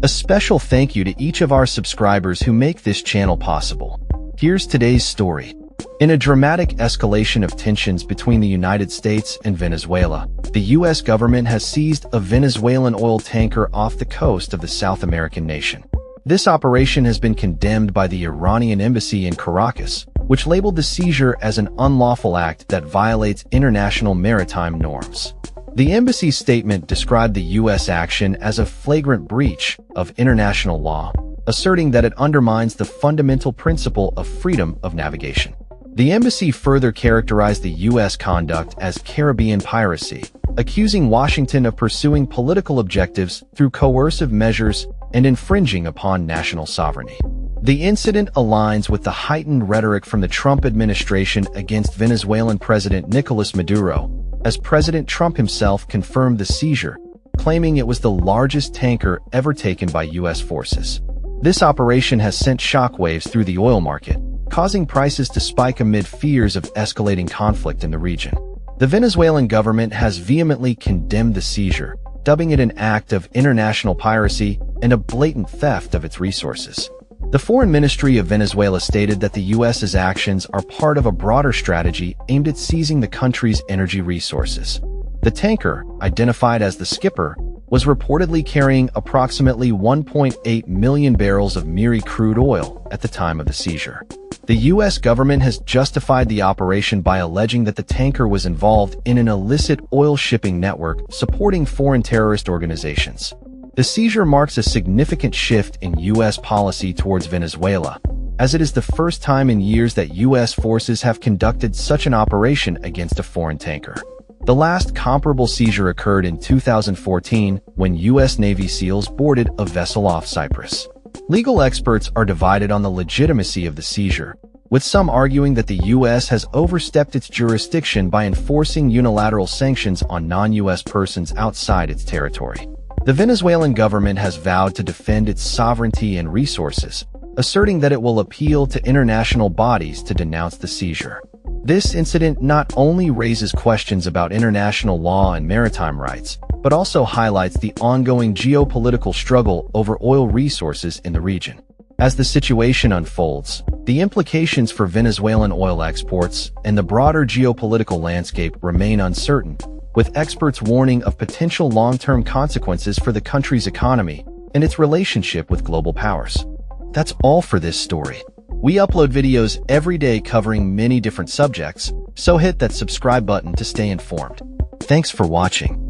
A special thank you to each of our subscribers who make this channel possible. Here's today's story. In a dramatic escalation of tensions between the United States and Venezuela, the U.S. government has seized a Venezuelan oil tanker off the coast of the South American nation. This operation has been condemned by the Iranian Embassy in Caracas, which labeled the seizure as an unlawful act that violates international maritime norms. The embassy's statement described the U.S. action as a flagrant breach of international law, asserting that it undermines the fundamental principle of freedom of navigation. The embassy further characterized the U.S. conduct as Caribbean piracy, accusing Washington of pursuing political objectives through coercive measures and infringing upon national sovereignty. The incident aligns with the heightened rhetoric from the Trump administration against Venezuelan President Nicolas Maduro, as President Trump himself confirmed the seizure, claiming it was the largest tanker ever taken by U.S. forces. This operation has sent shockwaves through the oil market, causing prices to spike amid fears of escalating conflict in the region. The Venezuelan government has vehemently condemned the seizure, dubbing it an act of international piracy and a blatant theft of its resources. The Foreign Ministry of Venezuela stated that the U.S.'s actions are part of a broader strategy aimed at seizing the country's energy resources. The tanker, identified as the Skipper, was reportedly carrying approximately 1.8 million barrels of Miri crude oil at the time of the seizure. The U.S. government has justified the operation by alleging that the tanker was involved in an illicit oil shipping network supporting foreign terrorist organizations. The seizure marks a significant shift in U.S. policy towards Venezuela, as it is the first time in years that U.S. forces have conducted such an operation against a foreign tanker. The last comparable seizure occurred in 2014 when U.S. Navy SEALs boarded a vessel off Cyprus. Legal experts are divided on the legitimacy of the seizure, with some arguing that the U.S. has overstepped its jurisdiction by enforcing unilateral sanctions on non-U.S. persons outside its territory. The Venezuelan government has vowed to defend its sovereignty and resources, asserting that it will appeal to international bodies to denounce the seizure. This incident not only raises questions about international law and maritime rights, but also highlights the ongoing geopolitical struggle over oil resources in the region. As the situation unfolds, the implications for Venezuelan oil exports and the broader geopolitical landscape remain uncertain, with experts warning of potential long-term consequences for the country's economy and its relationship with global powers. That's all for this story. We upload videos every day covering many different subjects, so hit that subscribe button to stay informed. Thanks for watching.